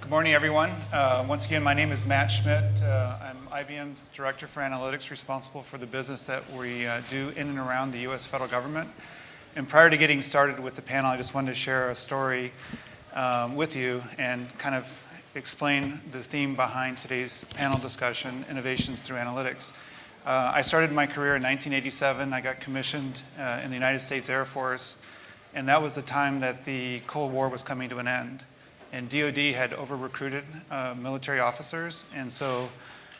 Good morning, everyone. Once again, my name is Matt Schmidt. I'm IBM's Director for Analytics, responsible for the business that we do in and around the U.S. federal government. And prior to getting started with the panel, I just wanted to share a story with you and kind of explain the theme behind today's panel discussion, Innovations Through Analytics. I started my career in 1987. I got commissioned in the United States Air Force, and that was the time that the Cold War was coming to an end. And DoD had over-recruited military officers, and so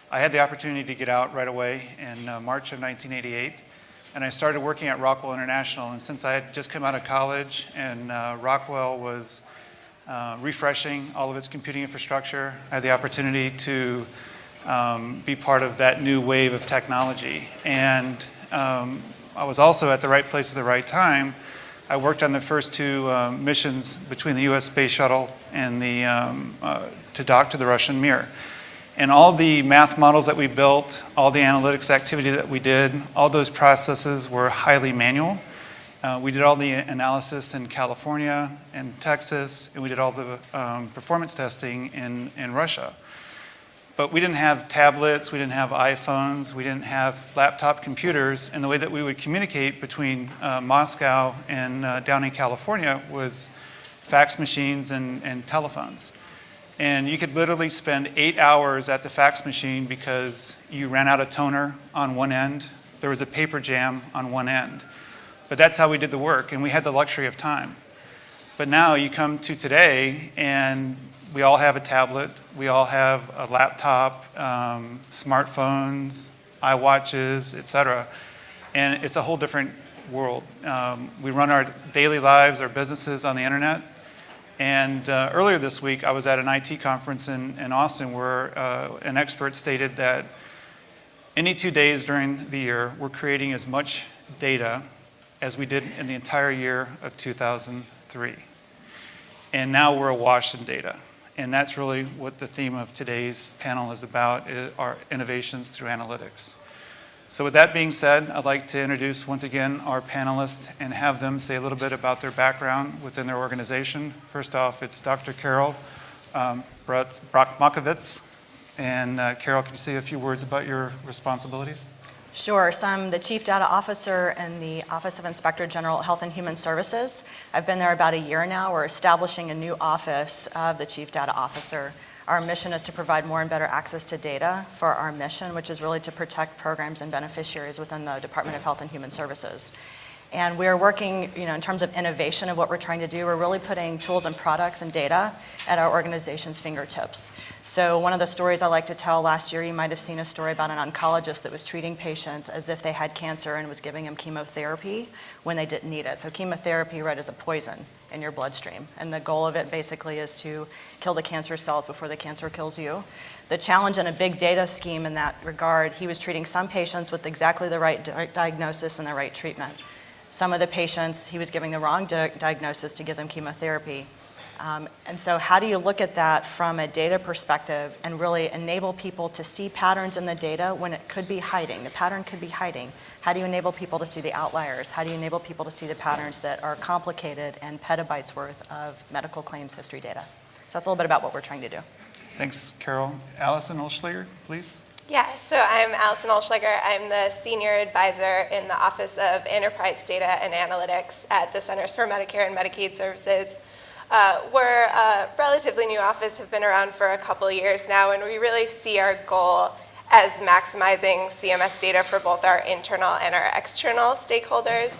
I had the opportunity to get out right away in March of 1988, and I started working at Rockwell International. And since I had just come out of college and Rockwell was refreshing all of its computing infrastructure, I had the opportunity to be part of that new wave of technology. And I was also at the right place at the right time. I worked on the first two missions between the U.S. Space Shuttle and to dock to the Russian Mir. And all the math models that we built, all the analytics activity that we did, all those processes were highly manual. We did all the analysis in California and Texas, and we did all the performance testing in Russia. But we didn't have tablets, we didn't have iPhones, we didn't have laptop computers, and the way that we would communicate between Moscow and down in California was fax machines and telephones. And you could literally spend 8 hours at the fax machine because you ran out of toner on one end, there was a paper jam on one end. But that's how we did the work, and we had the luxury of time. But now you come to today, and we all have a tablet, we all have a laptop, smartphones, iWatches, etc. And it's a whole different world. We run our daily lives, our businesses on the internet. And earlier this week, I was at an IT conference in Austin where an expert stated that any 2 days during the year, we're creating as much data as we did in the entire year of 2003. And now we're awash in data. And that's really what the theme of today's panel is about, are innovations through analytics. So with that being said, I'd like to introduce once again our panelists and have them say a little bit about their background within their organization. First off, it's Dr. Carol Brock-Makovitz. And Carol, could you say a few words about your responsibilities? Sure. So I'm the Chief Data Officer in the Office of Inspector General at Health and Human Services. I've been there about a year now. We're establishing a new office of the Chief Data Officer. Our mission is to provide more and better access to data for our mission, which is really to protect programs and beneficiaries within the Department of Health and Human Services. And we're working, in terms of innovation of what we're trying to do, we're really putting tools and products and data at our organization's fingertips. So one of the stories I like to tell, last year you might have seen a story about an oncologist that was treating patients as if they had cancer and was giving them chemotherapy when they didn't need it. So chemotherapy read as a poison in your bloodstream. And the goal of it basically is to kill the cancer cells before the cancer kills you. The challenge in a big data scheme in that regard, he was treating some patients with exactly the right diagnosis and the right treatment. Some of the patients, he was giving the wrong diagnosis to give them chemotherapy. And so how do you look at that from a data perspective and really enable people to see patterns in the data when it could be hiding? The pattern could be hiding. How do you enable people to see the outliers? How do you enable people to see the patterns that are complicated and petabytes worth of medical claims history data? So that's a little bit about what we're trying to do. Thanks, Carol. Allison Olschlager, please. Yeah, so I'm Allison Olschlager. I'm the Senior Advisor in the Office of Enterprise Data and Analytics at the Centers for Medicare and Medicaid Services. We're a relatively new office, have been around for a couple of years now, and we really see our goal as maximizing CMS data for both our internal and our external stakeholders.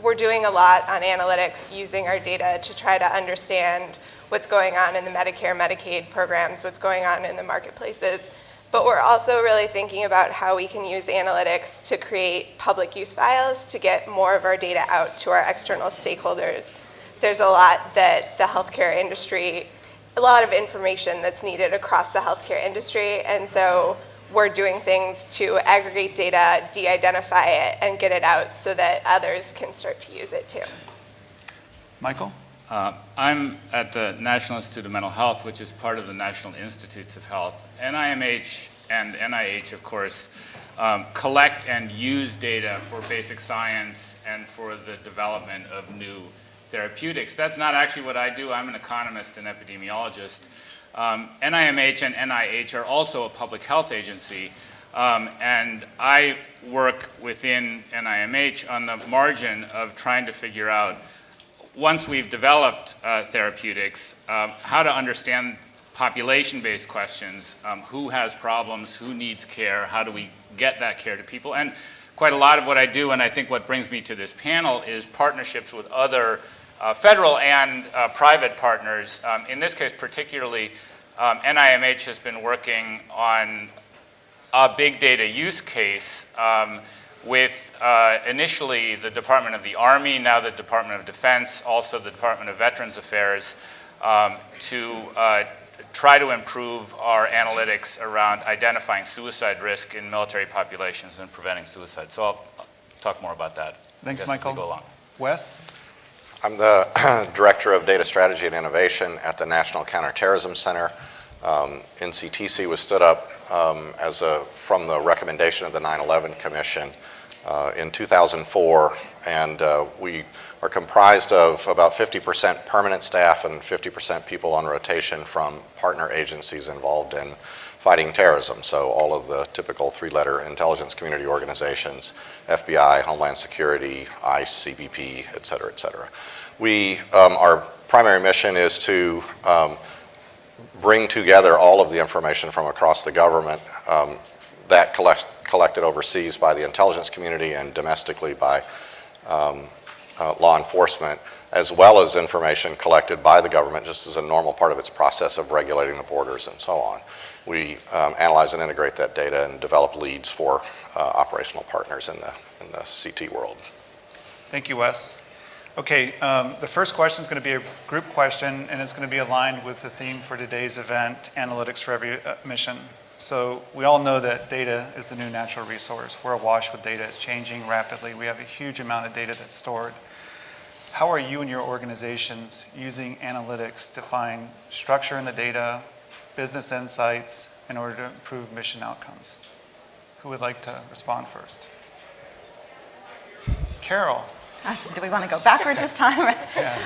We're doing a lot on analytics using our data to try to understand what's going on in the Medicare, Medicaid programs, what's going on in the marketplaces. But we're also really thinking about how we can use analytics to create public use files to get more of our data out to our external stakeholders. There's a lot that the healthcare industry, a lot of information that's needed across the healthcare industry, and so we're doing things to aggregate data, de-identify it, and get it out so that others can start to use it too. Michael? I'm at the National Institute of Mental Health, which is part of the National Institutes of Health. NIMH and NIH, of course, collect and use data for basic science and for the development of new therapeutics. That's not actually what I do. I'm an economist and epidemiologist. NIMH and NIH are also a public health agency, and I work within NIMH on the margin of trying to figure out, once we've developed therapeutics, how to understand population-based questions, who has problems, who needs care, how do we get that care to people. And quite a lot of what I do, and I think what brings me to this panel, is partnerships with other federal and private partners. In this case particularly, NIMH has been working on a big data use case with initially the Department of the Army, now the Department of Defense, also the Department of Veterans Affairs, to try to improve our analytics around identifying suicide risk in military populations and preventing suicide. So I'll talk more about that. Thanks, as Michael. we go along. Wes? I'm the Director of Data Strategy and Innovation at the National Counterterrorism Center. NCTC was stood up from the recommendation of the 9/11 Commission in 2004, and we are comprised of about 50% permanent staff and 50% people on rotation from partner agencies involved in fighting terrorism. So all of the typical three-letter intelligence community organizations, FBI, Homeland Security, ICE, CBP, et cetera, et cetera. Our primary mission is to bring together all of the information from across the government that collected overseas by the intelligence community and domestically by law enforcement, as well as information collected by the government just as a normal part of its process of regulating the borders and so on. We analyze and integrate that data and develop leads for operational partners in the CT world. Thank you, Wes. Okay, the first question is going to be a group question, and it's going to be aligned with the theme for today's event, Analytics for Every Mission. So we all know that data is the new natural resource. We're awash with data. It's changing rapidly. We have a huge amount of data that's stored. How are you and your organizations using analytics to find structure in the data, business insights, in order to improve mission outcomes? Who would like to respond first? Carol. Do we want to go backwards this time? Yeah.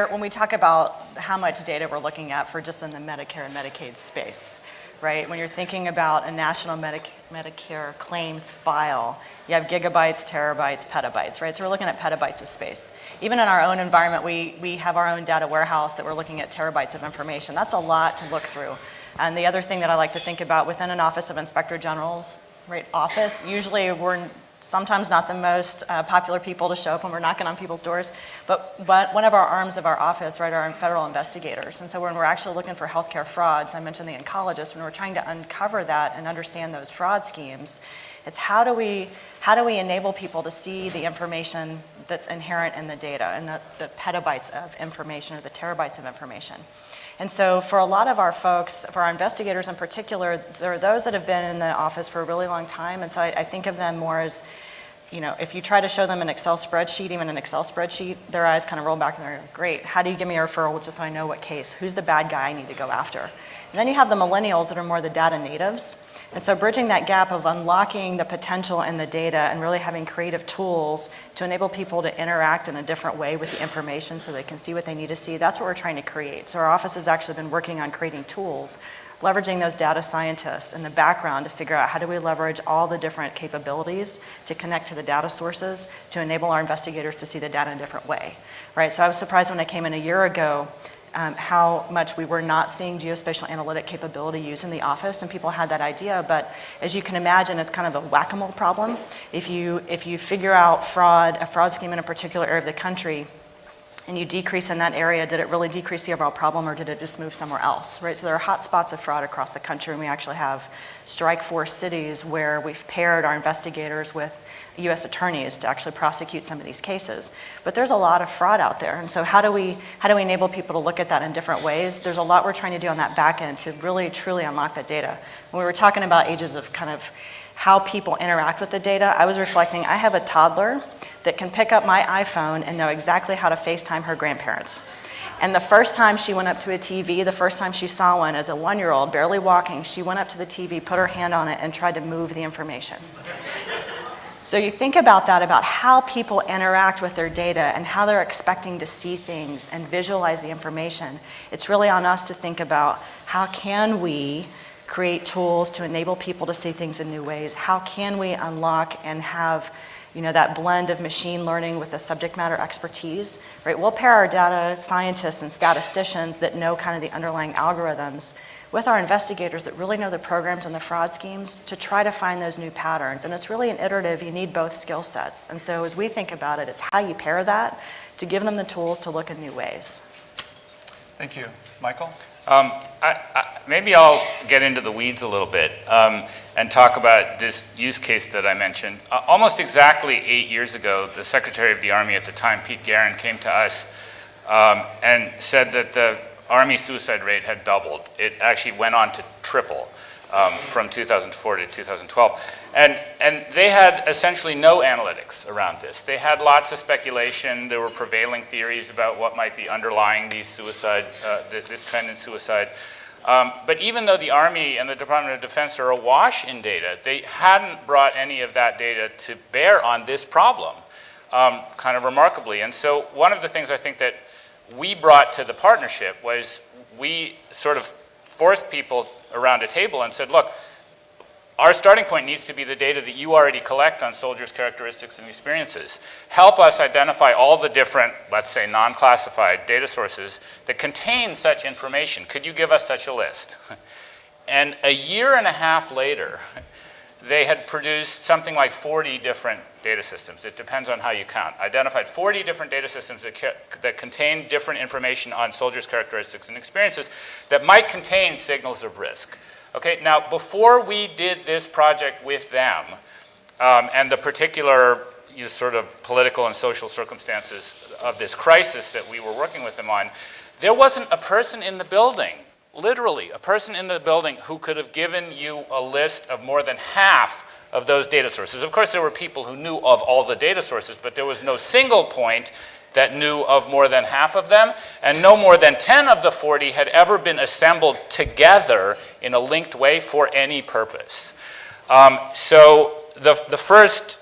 When we talk about how much data we're looking at for just in the Medicare and Medicaid space, right? When you're thinking about a national Medicare claims file, you have gigabytes, terabytes, petabytes, right? So we're looking at petabytes of space. Even in our own environment, we have our own data warehouse that we're looking at terabytes of information. That's a lot to look through. And the other thing that I like to think about within an Office of Inspector General's office, usually we're sometimes not the most popular people to show up when we're knocking on people's doors, but one of our arms of our office, right, are federal investigators. And so when we're actually looking for healthcare frauds, I mentioned the oncologists, when we're trying to uncover that and understand those fraud schemes, it's how do we enable people to see the information that's inherent in the data and the petabytes of information or the terabytes of information. And so for a lot of our folks, for our investigators in particular, there are those that have been in the office for a really long time, and so I think of them more as, you know, if you try to show them an Excel spreadsheet, even an Excel spreadsheet, their eyes kind of roll back and they're, great, how do you give me a referral just so I know what case? Who's the bad guy I need to go after? And then you have the millennials that are more the data natives. And so bridging that gap of unlocking the potential in the data and really having creative tools to enable people to interact in a different way with the information so they can see what they need to see, that's what we're trying to create. So our office has actually been working on creating tools, leveraging those data scientists in the background to figure out how do we leverage all the different capabilities to connect to the data sources to enable our investigators to see the data in a different way, right? So I was surprised when I came in a year ago how much we were not seeing geospatial analytic capability used in the office, and people had that idea, but as you can imagine, it's kind of a whack-a-mole problem. If you figure out a fraud scheme in a particular area of the country, and you decrease in that area, did it really decrease the overall problem, or did it just move somewhere else, right? So there are hot spots of fraud across the country, and we actually have strike force cities where we've paired our investigators with U.S. attorneys to actually prosecute some of these cases. But there's a lot of fraud out there, and so how do we enable people to look at that in different ways? There's a lot we're trying to do on that back end to really, truly unlock that data. When we were talking about ages of kind of how people interact with the data, I was reflecting, I have a toddler that can pick up my iPhone and know exactly how to FaceTime her grandparents. And the first time she went up to a TV, the first time she saw one as a 1-year-old, barely walking, she went up to the TV, put her hand on it, and tried to move the information. So you think about that, about how people interact with their data and how they're expecting to see things and visualize the information. It's really on us to think about how can we create tools to enable people to see things in new ways? How can we unlock and have that blend of machine learning with the subject matter expertise, right? We'll pair our data scientists and statisticians that know kind of the underlying algorithms with our investigators that really know the programs and the fraud schemes to try to find those new patterns. And it's really an iterative, you need both skill sets. And so as we think about it, it's how you pair that to give them the tools to look in new ways. Thank you. Michael? Maybe I'll get into the weeds a little bit and talk about this use case that I mentioned. Almost exactly 8 years ago, the Secretary of the Army at the time, Pete Guerin, came to us and said that the Army suicide rate had doubled. It actually went on to triple from 2004 to 2012. And they had essentially no analytics around this. They had lots of speculation. There were prevailing theories about what might be underlying these suicide, this trend in suicide. But even though the Army and the Department of Defense are awash in data, they hadn't brought any of that data to bear on this problem, kind of remarkably. And so one of the things I think that we brought to the partnership was we sort of forced people around a table and said, look, our starting point needs to be the data that you already collect on soldiers' characteristics and experiences. Help us identify all the different, let's say, non-classified data sources that contain such information. Could you give us such a list? And a year and a half later, they had produced something like 40 different data systems. It depends on how you count. Identified 40 different data systems that contain different information on soldiers' characteristics and experiences that might contain signals of risk. Okay, now before we did this project with them, and the particular sort of political and social circumstances of this crisis that we were working with them on, there wasn't a person in the building, literally a person in the building who could have given you a list of more than half of those data sources. Of course, there were people who knew of all the data sources, but there was no single point that knew of more than half of them, and no more than 10 of the 40 had ever been assembled together in a linked way for any purpose. So the first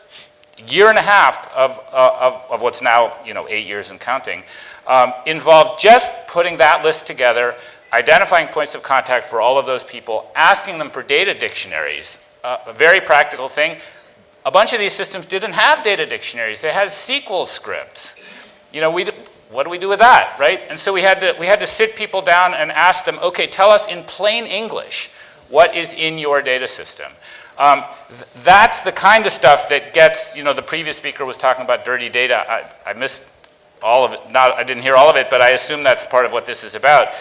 year and a half of what's now 8 years and counting involved just putting that list together, identifying points of contact for all of those people, asking them for data dictionaries, a very practical thing. A bunch of these systems didn't have data dictionaries. They had SQL scripts. What do we do with that, right? And so we had to sit people down and ask them, okay, tell us in plain English what is in your data system. That's the kind of stuff that gets, the previous speaker was talking about dirty data. I missed all of it. I didn't hear all of it, but I assume that's part of what this is about.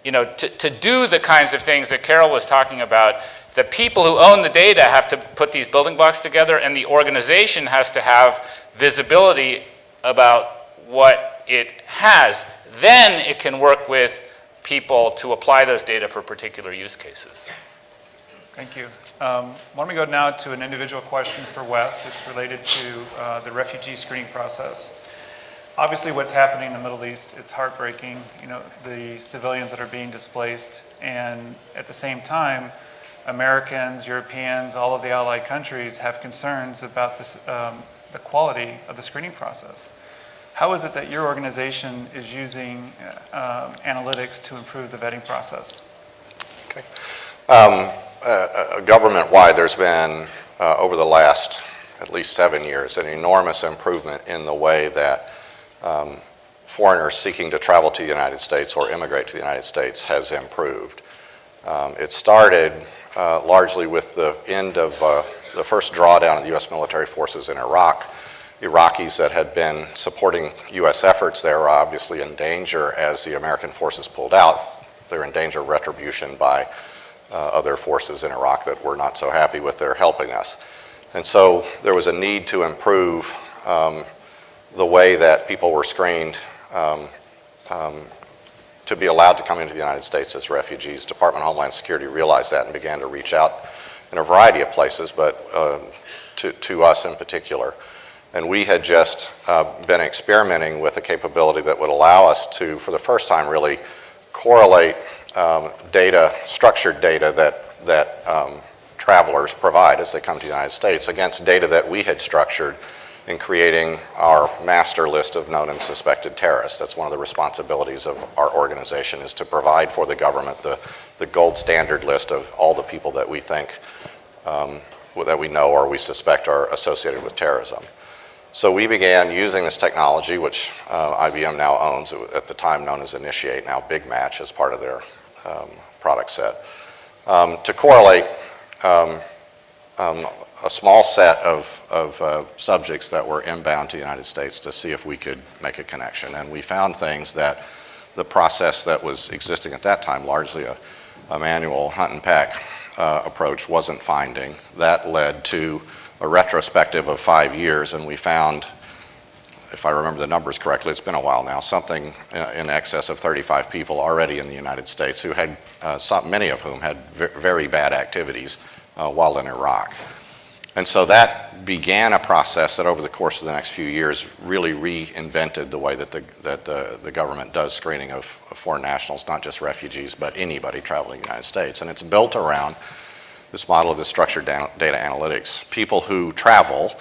To do the kinds of things that Carol was talking about, the people who own the data have to put these building blocks together, and the organization has to have visibility about what it has. Then it can work with people to apply those data for particular use cases. Thank you. Why don't we go now to an individual question for Wes. It's related to the refugee screening process. Obviously, what's happening in the Middle East, it's heartbreaking, the civilians that are being displaced, and at the same time, Americans, Europeans, all of the allied countries have concerns about this, the quality of the screening process. How is it that your organization is using analytics to improve the vetting process? Okay. Government-wide, there's been, over the last at least 7 years, an enormous improvement in the way that foreigners seeking to travel to the United States or immigrate to the United States has improved. It started largely with the end of the first drawdown of the U.S. military forces in Iraq. Iraqis that had been supporting U.S. efforts there were obviously in danger as the American forces pulled out. They were in danger of retribution by other forces in Iraq that were not so happy with their helping us. And so there was a need to improve the way that people were screened to be allowed to come into the United States as refugees. Department of Homeland Security realized that and began to reach out in a variety of places, but to us in particular. And we had just been experimenting with a capability that would allow us to, for the first time, really correlate data, structured data that travelers provide as they come to the United States against data that we had structured in creating our master list of known and suspected terrorists. That's one of the responsibilities of our organization, is to provide for the government the gold standard list of all the people that we think, that we know or we suspect are associated with terrorism. So we began using this technology, which IBM now owns, at the time known as Initiate, now Big Match, as part of their product set, to correlate a small set of subjects that were inbound to the United States to see if we could make a connection. And we found things that the process that was existing at that time, largely a manual hunt and peck approach, wasn't finding. That led to a retrospective of 5 years, and we found, if I remember the numbers correctly, it's been a while now, something in excess of 35 people already in the United States who had, many of whom had very bad activities while in Iraq. And so that began a process that over the course of the next few years really reinvented the way that the government does screening of foreign nationals, not just refugees, but anybody traveling to the United States. And it's built around this model of the structured data analytics. People who travel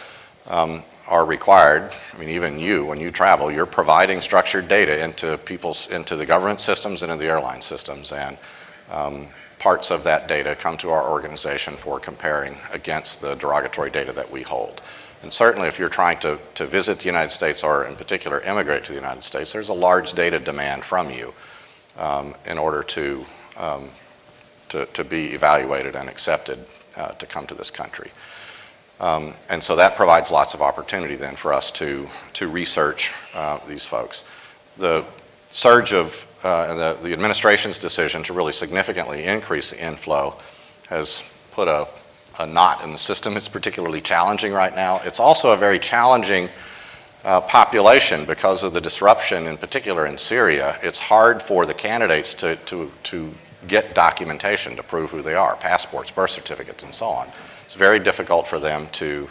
are required, I mean, even you, when you travel, you're providing structured data into the government systems and into the airline systems. And parts of that data come to our organization for comparing against the derogatory data that we hold. And certainly if you're trying to visit the United States, or in particular immigrate to the United States, there's a large data demand from you in order to be evaluated and accepted to come to this country. And so that provides lots of opportunity then for us to research these folks. The surge of the administration's decision to really significantly increase the inflow has put a knot in the system. It's particularly challenging right now. It's also a very challenging population because of the disruption, in particular in Syria. It's hard for the candidates to get documentation to prove who they are, passports, birth certificates, and so on. It's very difficult for them to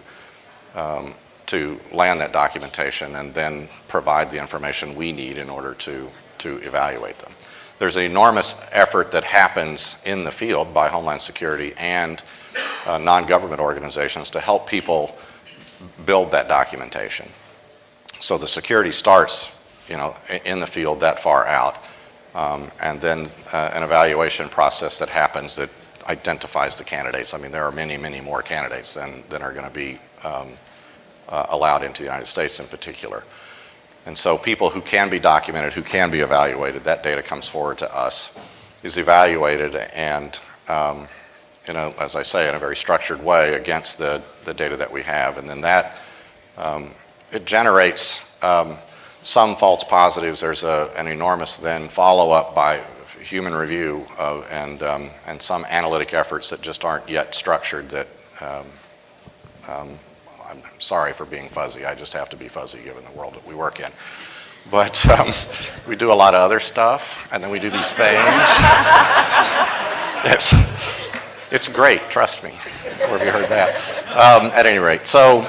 land that documentation and then provide the information we need in order to evaluate them. There's an enormous effort that happens in the field by Homeland Security and non-government organizations to help people build that documentation. So the security starts, in the field that far out, and then an evaluation process that happens that identifies the candidates. I mean, there are many, many more candidates than are going to be allowed into the United States in particular. And so people who can be documented, who can be evaluated, that data comes forward to us, is evaluated and, as I say, in a very structured way against the data that we have. And then that, it generates some false positives. There's an enormous then follow-up by human review and some analytic efforts that just aren't yet structured that I'm sorry for being fuzzy. I just have to be fuzzy given the world that we work in. But we do a lot of other stuff, and then we do these things. It's great, trust me. Where have you heard that? At any rate, so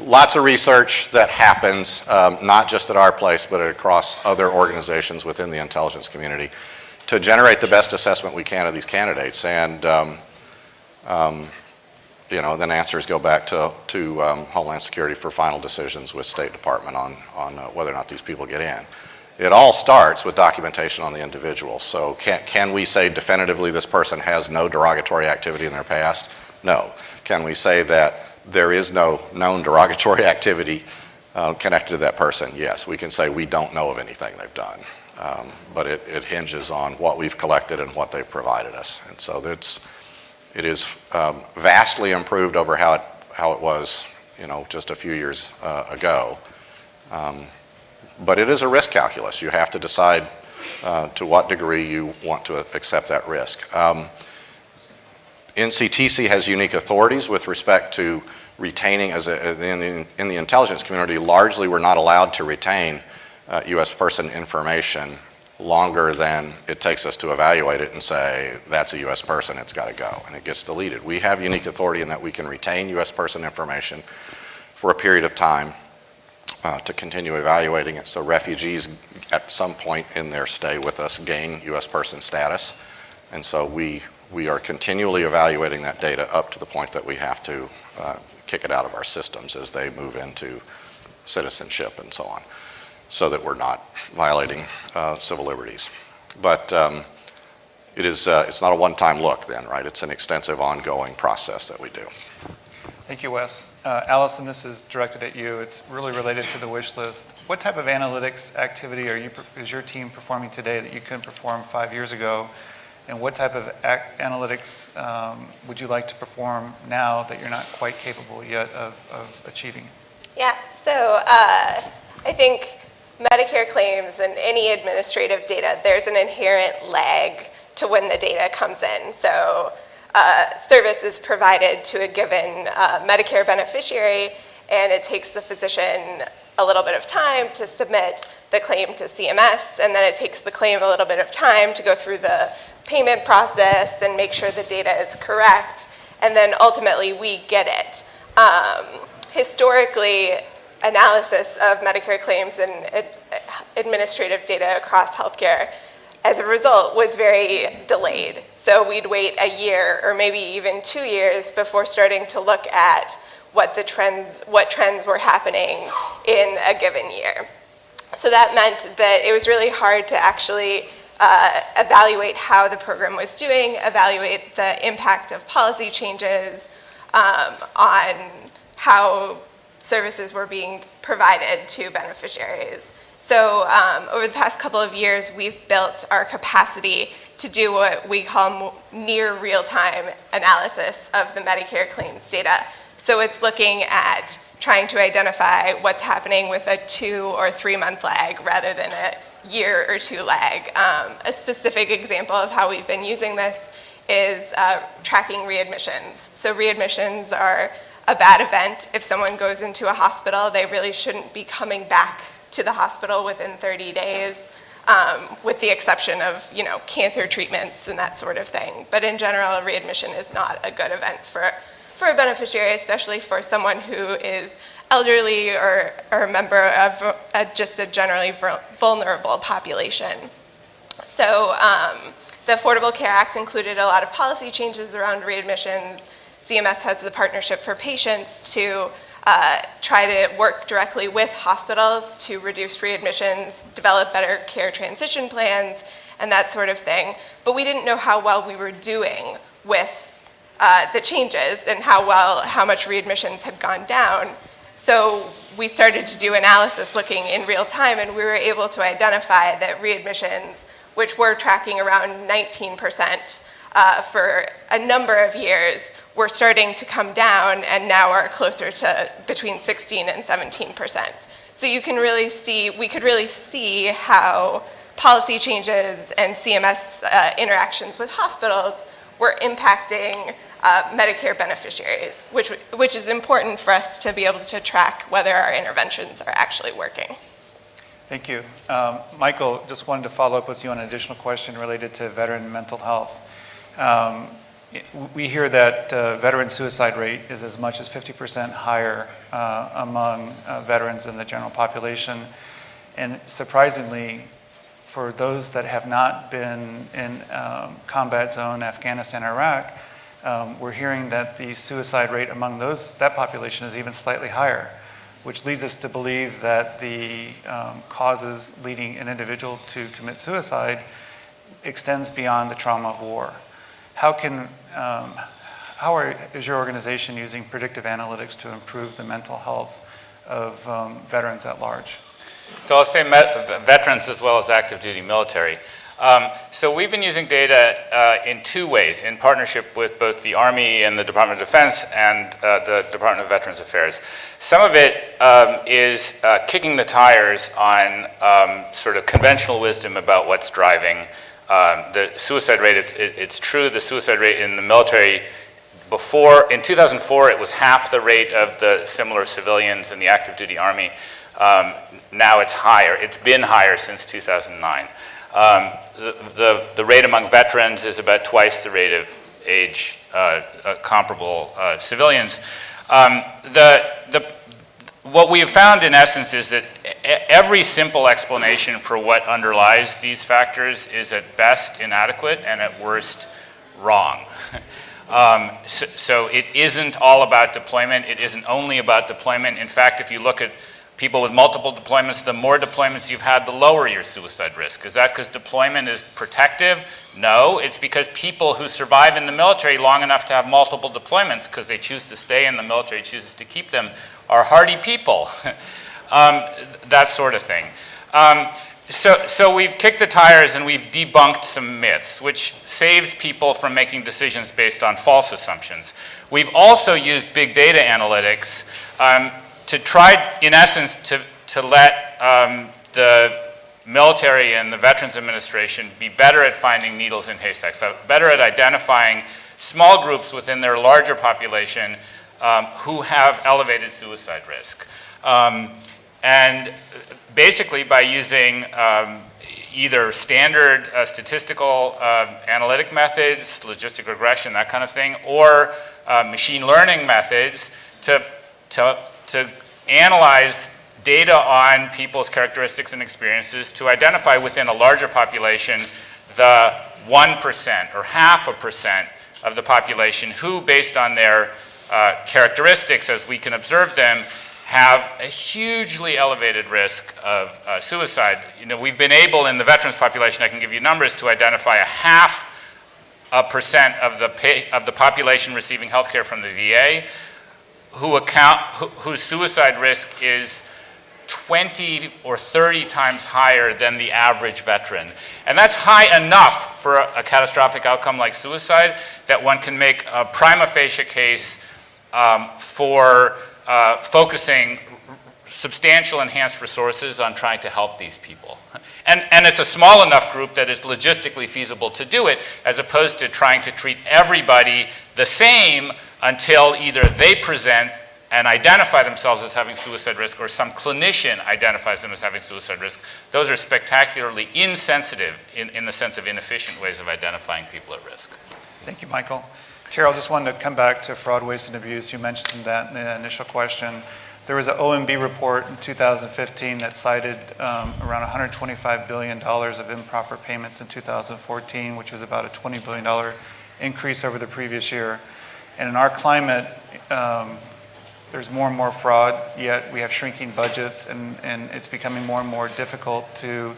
lots of research that happens, not just at our place, but across other organizations within the intelligence community to generate the best assessment we can of these candidates. And then answers go back to Homeland Security for final decisions with State Department on whether or not these people get in. It all starts with documentation on the individual. So can we say definitively this person has no derogatory activity in their past? No. Can we say that there is no known derogatory activity connected to that person? Yes. We can say we don't know of anything they've done. But it hinges on what we've collected and what they've provided us. And so it is vastly improved over how it was, just a few years ago. But it is a risk calculus. You have to decide to what degree you want to accept that risk. NCTC has unique authorities with respect to retaining, in the intelligence community, largely we're not allowed to retain U.S. person information longer than it takes us to evaluate it and say, that's a U.S. person, it's got to go, and it gets deleted. We have unique authority in that we can retain U.S. person information for a period of time to continue evaluating it. So refugees at some point in their stay with us gain U.S. person status, and so we we are continually evaluating that data up to the point that we have to kick it out of our systems as they move into citizenship and so on, so that we're not violating civil liberties. But it's not a one-time look then, right? It's an extensive ongoing process that we do. Thank you, Wes. Allison, this is directed at you. It's really related to the wish list. What type of analytics activity is your team performing today that you couldn't perform 5 years ago? And what type of analytics would you like to perform now that you're not quite capable yet of achieving? Yeah, so I think Medicare claims and any administrative data, there's an inherent lag to when the data comes in. So service is provided to a given Medicare beneficiary, and it takes the physician a little bit of time to submit the claim to CMS, and then it takes the claim a little bit of time to go through the payment process and make sure the data is correct, and then ultimately we get it. Historically, analysis of Medicare claims and administrative data across healthcare, as a result, was very delayed. So we'd wait a year or maybe even 2 years before starting to look at what trends were happening in a given year. So that meant that it was really hard to actually evaluate how the program was doing, evaluate the impact of policy changes on how services were being provided to beneficiaries. So over the past couple of years, we've built our capacity to do what we call near real-time analysis of the Medicare claims data. So it's looking at trying to identify what's happening with a 2 or 3 month lag rather than a year or 2 lag. A specific example of how we've been using this is tracking readmissions. So readmissions are a bad event. If someone goes into a hospital, they really shouldn't be coming back to the hospital within 30 days, with the exception of, cancer treatments and that sort of thing. But in general, a readmission is not a good event for a beneficiary, especially for someone who is elderly or a member of just a generally vulnerable population. So the Affordable Care Act included a lot of policy changes around readmissions. CMS has the Partnership for Patients to try to work directly with hospitals to reduce readmissions, develop better care transition plans, and that sort of thing. But we didn't know how well we were doing with the changes and how much readmissions had gone down. So we started to do analysis looking in real time, and we were able to identify that readmissions, which were tracking around 19% for a number of years, were starting to come down and now are closer to between 16 and 17%. So we could really see how policy changes and CMS interactions with hospitals were impacting Medicare beneficiaries, which is important for us to be able to track whether our interventions are actually working. Thank you. Michael, just wanted to follow up with you on an additional question related to veteran mental health. We hear that veteran suicide rate is as much as 50% higher among veterans in the general population. And surprisingly, for those that have not been in combat zone, Afghanistan, Iraq, we're hearing that the suicide rate among that population is even slightly higher, which leads us to believe that the causes leading an individual to commit suicide extends beyond the trauma of war. Is your organization using predictive analytics to improve the mental health of veterans at large? So I'll say veterans as well as active duty military. So we've been using data in 2 ways, in partnership with both the Army and the Department of Defense and the Department of Veterans Affairs. Some of it is kicking the tires on sort of conventional wisdom about what's driving the suicide rate. It's true, the suicide rate in the military in 2004, it was half the rate of the similar civilians in the active duty Army. Now it's higher. It's been higher since 2009. The rate among veterans is about twice the rate of age comparable civilians. What we have found in essence is that every simple explanation for what underlies these factors is at best inadequate and at worst wrong. So it isn't all about deployment. It isn't only about deployment. In fact, if you look at people with multiple deployments, the more deployments you've had, the lower your suicide risk. Is that because deployment is protective? No, it's because people who survive in the military long enough to have multiple deployments, because they choose to stay in the military, chooses to keep them, are hardy people. That sort of thing. So we've kicked the tires and we've debunked some myths, which saves people from making decisions based on false assumptions. We've also used big data analytics to try, in essence, to let the military and the Veterans Administration be better at finding needles in haystacks, so better at identifying small groups within their larger population who have elevated suicide risk. And basically by using either standard statistical analytic methods, logistic regression, that kind of thing, or machine learning methods to analyze data on people's characteristics and experiences to identify within a larger population the 1% or 0.5% of the population who, based on their characteristics as we can observe them, have a hugely elevated risk of suicide. You know, we've been able in the veterans population, I can give you numbers, to identify 0.5% of the population receiving health care from the VA whose suicide risk is 20 or 30 times higher than the average veteran. And that's high enough for a catastrophic outcome like suicide that one can make a prima facie case for focusing substantial enhanced resources on trying to help these people. And it's a small enough group that is logistically feasible to do it, as opposed to trying to treat everybody the same until either they present and identify themselves as having suicide risk or some clinician identifies them as having suicide risk. Those are spectacularly insensitive in the sense of inefficient ways of identifying people at risk. Thank you, Michael. Carol, just wanted to come back to fraud, waste, and abuse. You mentioned that in the initial question. There was an OMB report in 2015 that cited around $125 billion of improper payments in 2014, which was about a $20 billion increase over the previous year. And in our climate, there's more and more fraud, yet we have shrinking budgets, and it's becoming more and more difficult to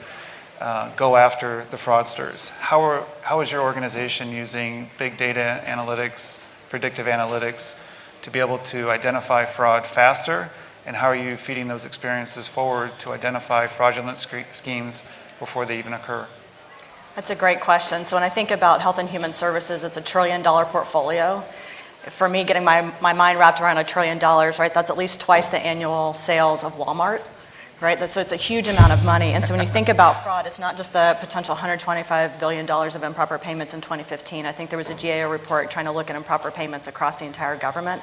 go after the fraudsters. How is your organization using big data analytics, predictive analytics, to be able to identify fraud faster? And how are you feeding those experiences forward to identify fraudulent schemes before they even occur? That's a great question. So when I think about Health and Human Services, it's $1 trillion portfolio. For me, getting my mind wrapped around $1 trillion, right, that's at least twice the annual sales of Walmart, right? So it's a huge amount of money. And so when you think about fraud, it's not just the potential $125 billion of improper payments in 2015. I think there was a GAO report trying to look at improper payments across the entire government.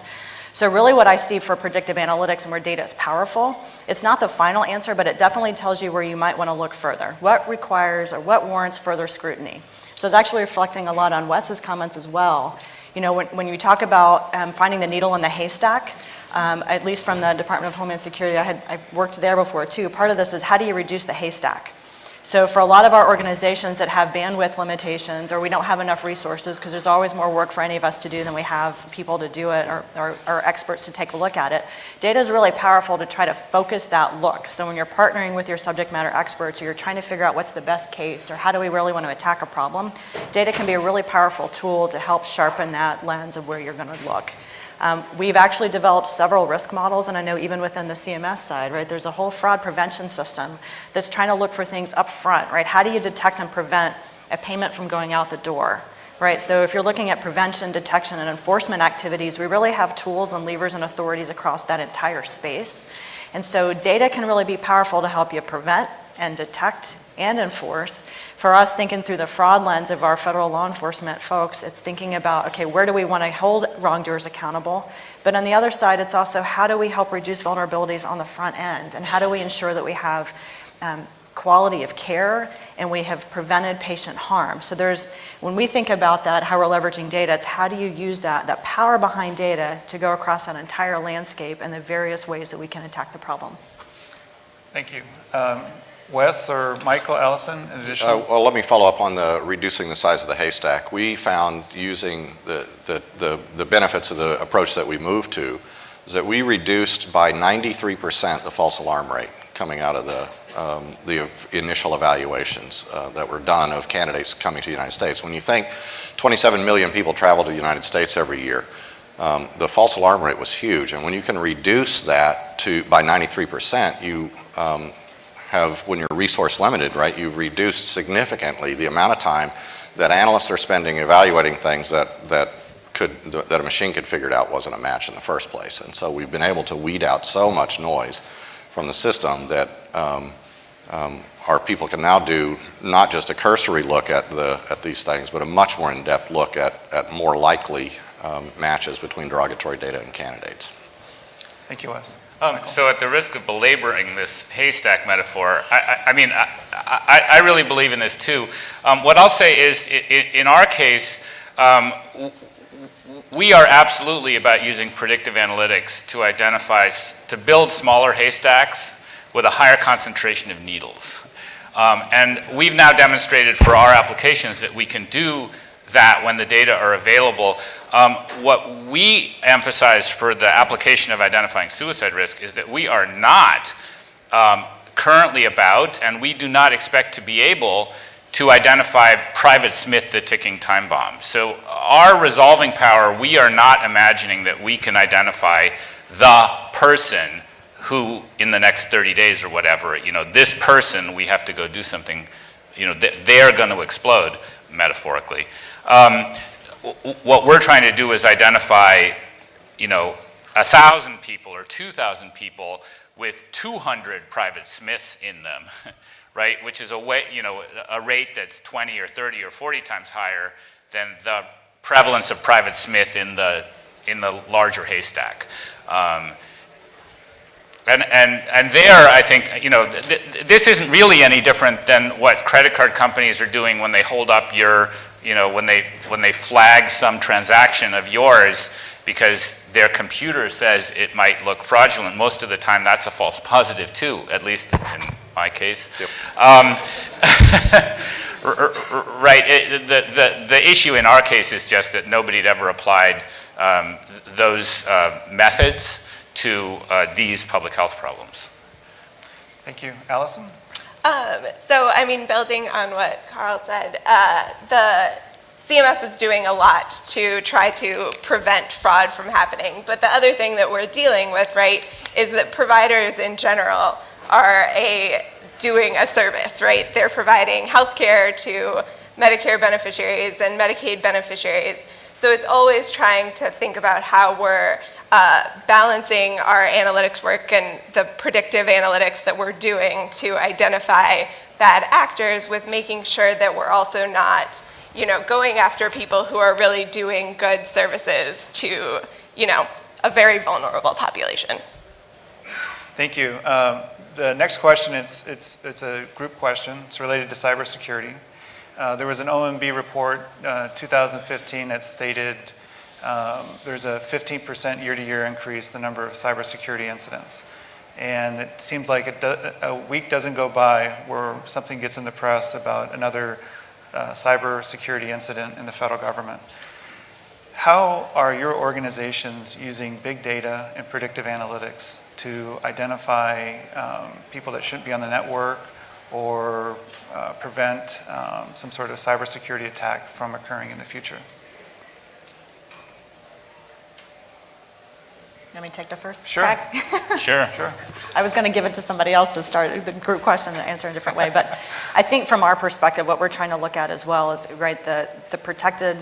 So really what I see for predictive analytics and where data is powerful, it's not the final answer, but it definitely tells you where you might want to look further. What requires or what warrants further scrutiny? So it's actually reflecting a lot on Wes's comments as well. You know, when you talk about finding the needle in the haystack, at least from the Department of Homeland Security, I worked there before too. Part of this is how do you reduce the haystack? So for a lot of our organizations that have bandwidth limitations, or we don't have enough resources, because there's always more work for any of us to do than we have people to do it, or experts to take a look at it, data is really powerful to try to focus that look. So when you're partnering with your subject matter experts, or you're trying to figure out what's the best case, or how do we really want to attack a problem, data can be a really powerful tool to help sharpen that lens of where you're going to look. We've actually developed several risk models, and I know even within the CMS side, right, there's a whole fraud prevention system that's trying to look for things up front, right? How do you detect and prevent a payment from going out the door, right? So if you're looking at prevention, detection, and enforcement activities, we really have tools and levers and authorities across that entire space. And so data can really be powerful to help you prevent and detect and enforce. For us, thinking through the fraud lens of our federal law enforcement folks, it's thinking about, okay, where do we want to hold wrongdoers accountable? But on the other side, it's also how do we help reduce vulnerabilities on the front end? And how do we ensure that we have quality of care and we have prevented patient harm? So when we think about that, how we're leveraging data, it's how do you use that power behind data to go across that entire landscape and the various ways that we can attack the problem. Thank you. Wes or Michael Allison, in addition? Well, let me follow up on the reducing the size of the haystack. We found using the benefits of the approach that we moved to is that we reduced by 93% the false alarm rate coming out of the initial evaluations that were done of candidates coming to the United States. When you think 27 million people travel to the United States every year, the false alarm rate was huge. And when you can reduce that by 93%, you when you're resource limited, right, you've reduced significantly the amount of time that analysts are spending evaluating things that a machine could figure out wasn't a match in the first place. And so we've been able to weed out so much noise from the system that our people can now do not just a cursory look at these things, but a much more in-depth look at more likely matches between derogatory data and candidates. Thank you, Wes. So at the risk of belaboring this haystack metaphor, I really believe in this too. What I'll say is, in our case, we are absolutely about using predictive analytics to build smaller haystacks with a higher concentration of needles. And we've now demonstrated for our applications that we can do that when the data are available. What we emphasize for the application of identifying suicide risk is that we are not currently about, and we do not expect to be able to identify Private Smith, the ticking time bomb. So our resolving power, we are not imagining that we can identify the person who in the next 30 days or whatever, this person, we have to go do something, they're going to explode, metaphorically. What we're trying to do is identify, 1,000 people or 2,000 people with 200 Private Smiths in them, right? Which is a rate that's 20 or 30 or 40 times higher than the prevalence of Private Smith in the larger haystack. And there, I think, this isn't really any different than what credit card companies are doing when they hold up your, when they flag some transaction of yours because their computer says it might look fraudulent. Most of the time, that's a false positive too, at least in my case. Yep. Right. The issue in our case is just that nobody had ever applied those methods to these public health problems. Thank you. Allison? Building on what Carl said, the CMS is doing a lot to try to prevent fraud from happening. But the other thing that we're dealing with, right, is that providers in general are doing a service, right? They're providing healthcare to Medicare beneficiaries and Medicaid beneficiaries. So it's always trying to think about how we're balancing our analytics work and the predictive analytics that we're doing to identify bad actors with making sure that we're also not, going after people who are really doing good services to, a very vulnerable population. Thank you. The next question, it's a group question. It's related to cybersecurity. There was an OMB report, 2015, that stated there's a 15% year-to-year increase in the number of cybersecurity incidents. And it seems like a week doesn't go by where something gets in the press about another cybersecurity incident in the federal government. How are your organizations using big data and predictive analytics to identify people that shouldn't be on the network or prevent some sort of cybersecurity attack from occurring in the future? Let me take the first Sure. crack? Sure. I was going to give it to somebody else to start the group question and answer in a different way. But I think from our perspective, what we're trying to look at as well is, right, the protected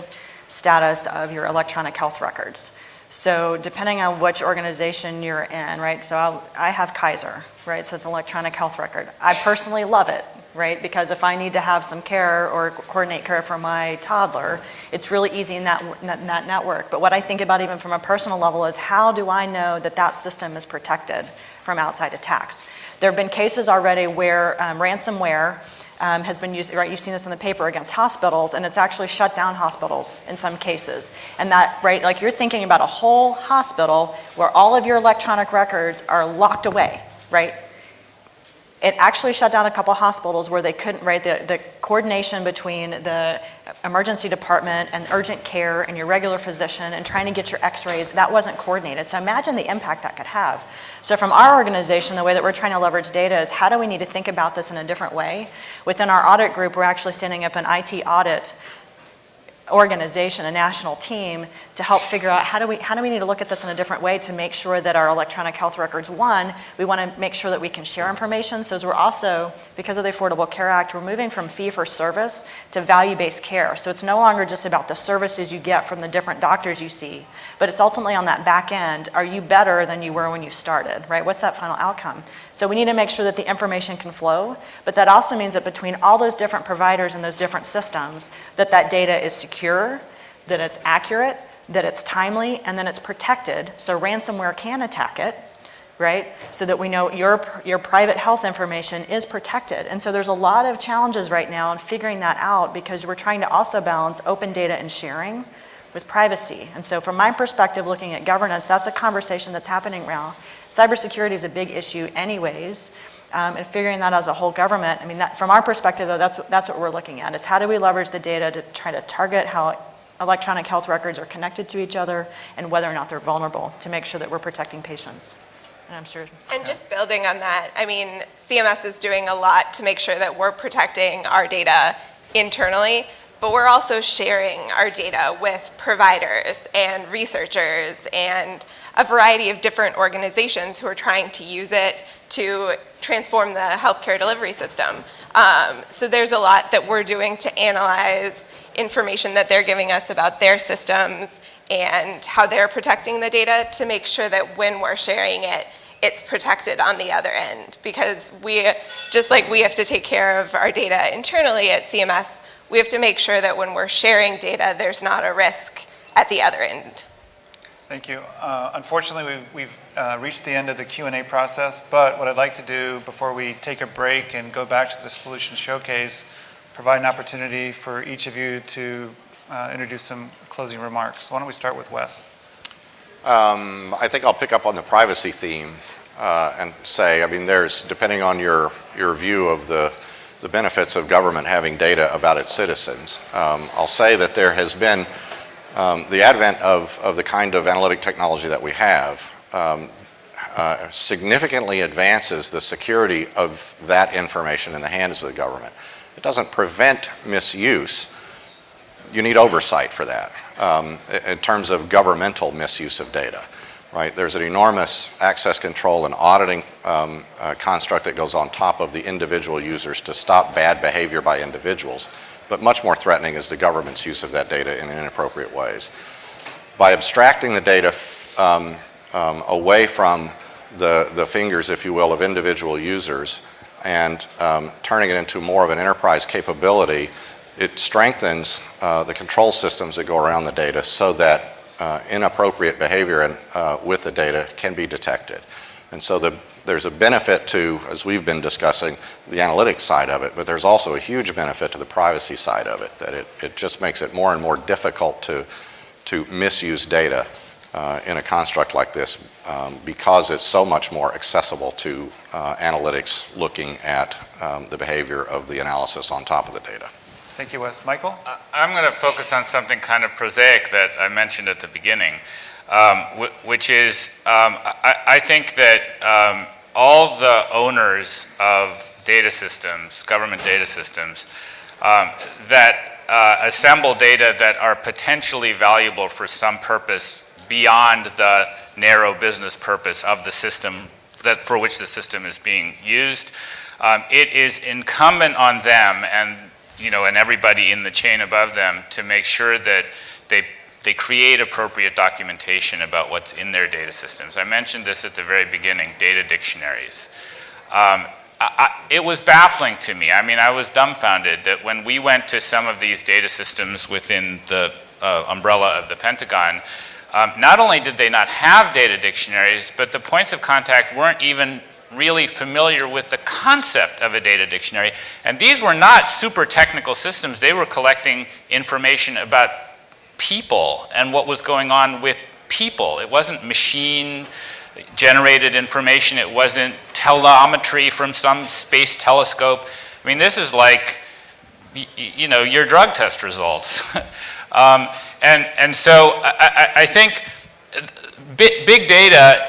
status of your electronic health records. So depending on which organization you're in, right, so I have Kaiser, right, so it's an electronic health record. I personally love it, right, because if I need to have some care or coordinate care for my toddler, it's really easy in that network. But what I think about even from a personal level is how do I know that that system is protected from outside attacks? There have been cases already where ransomware has been used, right, you've seen this in the paper, against hospitals, and it's actually shut down hospitals in some cases. And that, right, like you're thinking about a whole hospital where all of your electronic records are locked away, right? It actually shut down a couple hospitals where they couldn't, right, the coordination between the emergency department and urgent care and your regular physician and trying to get your x-rays, that wasn't coordinated. So imagine the impact that could have. So from our organization, the way that we're trying to leverage data is how do we need to think about this in a different way? Within our audit group, we're actually standing up an IT audit organization, a national team, to help figure out how do we need to look at this in a different way to make sure that our electronic health records, one, we want to make sure that we can share information. So as we're also, because of the Affordable Care Act, we're moving from fee-for-service to value-based care. So it's no longer just about the services you get from the different doctors you see, but it's ultimately on that back end, are you better than you were when you started, right? What's that final outcome? So we need to make sure that the information can flow, but that also means that between all those different providers and those different systems, that data is secure, that it's accurate, that it's timely, and then it's protected, so ransomware can attack it, right? So that we know your private health information is protected. And so there's a lot of challenges right now in figuring that out because we're trying to also balance open data and sharing with privacy. And so from my perspective, looking at governance, that's a conversation that's happening now. Cybersecurity is a big issue anyways, and figuring that as a whole government, I mean, that, from our perspective though, that's what we're looking at, is how do we leverage the data to try to target how electronic health records are connected to each other and whether or not they're vulnerable to make sure that we're protecting patients. And I'm sure. And just building on that, I mean, CMS is doing a lot to make sure that we're protecting our data internally, but we're also sharing our data with providers and researchers and a variety of different organizations who are trying to use it to transform the healthcare delivery system. So there's a lot that we're doing to analyze information that they're giving us about their systems and how they're protecting the data to make sure that when we're sharing it, it's protected on the other end. Because we, just like we have to take care of our data internally at CMS, we have to make sure that when we're sharing data, there's not a risk at the other end. Thank you. Unfortunately, we've reached the end of the Q&A process, but what I'd like to do before we take a break and go back to the solution showcase, provide an opportunity for each of you to introduce some closing remarks. Why don't we start with Wes? I think I'll pick up on the privacy theme and say, I mean, there's, depending on your view of the benefits of government having data about its citizens, I'll say that there has been the advent of the kind of analytic technology that we have significantly advances the security of that information in the hands of the government. It doesn't prevent misuse. You need oversight for that in terms of governmental misuse of data, right? There's an enormous access control and auditing construct that goes on top of the individual users to stop bad behavior by individuals. But much more threatening is the government's use of that data in inappropriate ways. By abstracting the data away from the fingers, if you will, of individual users and turning it into more of an enterprise capability, it strengthens the control systems that go around the data so that inappropriate behavior with the data can be detected. And so there's a benefit to, as we've been discussing, the analytics side of it, but there's also a huge benefit to the privacy side of it, that it just makes it more and more difficult to misuse data in a construct like this because it's so much more accessible to analytics looking at the behavior of the analysis on top of the data. Thank you, Wes. Michael? I'm going to focus on something kind of prosaic that I mentioned at the beginning, which is I think that all the owners of data systems, government data systems, that assemble data that are potentially valuable for some purpose beyond the narrow business purpose of the system for which the system is being used, it is incumbent on them and everybody in the chain above them to make sure that they create appropriate documentation about what's in their data systems. I mentioned this at the very beginning, data dictionaries. It was baffling to me. I mean, I was dumbfounded that when we went to some of these data systems within the umbrella of the Pentagon, not only did they not have data dictionaries, but the points of contact weren't even really familiar with the concept of a data dictionary. And these were not super technical systems. They were collecting information about people and what was going on with people. It wasn't machine generated information. It wasn't telemetry from some space telescope. I mean, this is like, you know, your drug test results. And so I think big data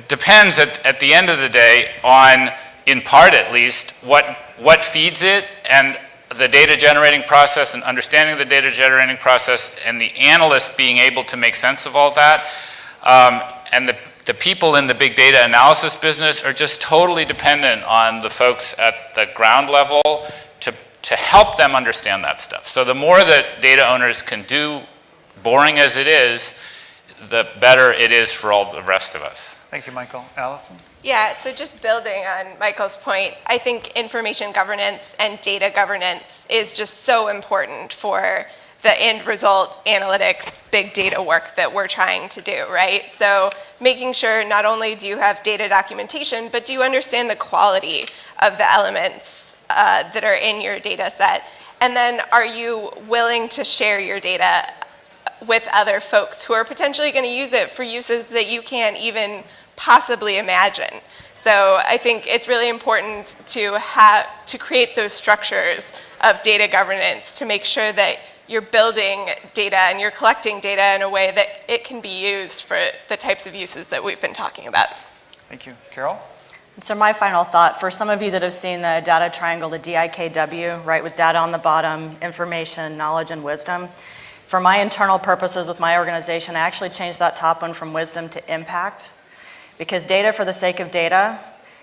depends at the end of the day on, in part at least, what feeds it, and the data generating process, and understanding the data generating process, and the analysts being able to make sense of all that. And the people in the big data analysis business are just totally dependent on the folks at the ground level to help them understand that stuff. So the more that data owners can do, boring as it is, the better it is for all the rest of us. Thank you, Michael. Allison? Yeah, so just building on Michael's point, I think information governance and data governance is just so important for the end result analytics, big data work that we're trying to do, right? So making sure not only do you have data documentation, but do you understand the quality of the elements that are in your data set? And then are you willing to share your data with other folks who are potentially going to use it for uses that you can't even possibly imagine? So I think it's really important to create those structures of data governance to make sure that you're building data and you're collecting data in a way that it can be used for the types of uses that we've been talking about. Thank you. Carol? And so my final thought, for some of you that have seen the data triangle, the DIKW, right, with data on the bottom, information, knowledge, and wisdom, for my internal purposes with my organization, I actually changed that top one from wisdom to impact, because data for the sake of data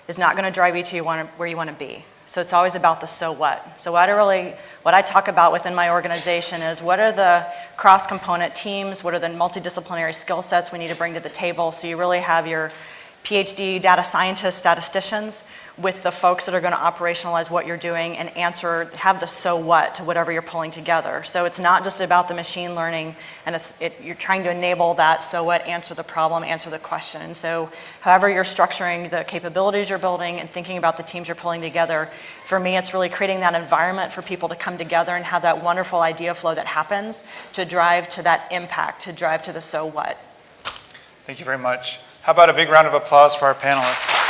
is not going to drive you to where you want to be. So it's always about the so what. So what I talk about within my organization is what are the cross-component teams, what are the multidisciplinary skill sets we need to bring to the table, so you really have your PhD data scientists, statisticians, with the folks that are going to operationalize what you're doing and have the so what to whatever you're pulling together. So it's not just about the machine learning, and you're trying to enable that so what, answer the problem, answer the question. And so however you're structuring the capabilities you're building and thinking about the teams you're pulling together, for me it's really creating that environment for people to come together and have that wonderful idea flow that happens to drive to that impact, to drive to the so what. Thank you very much. How about a big round of applause for our panelists?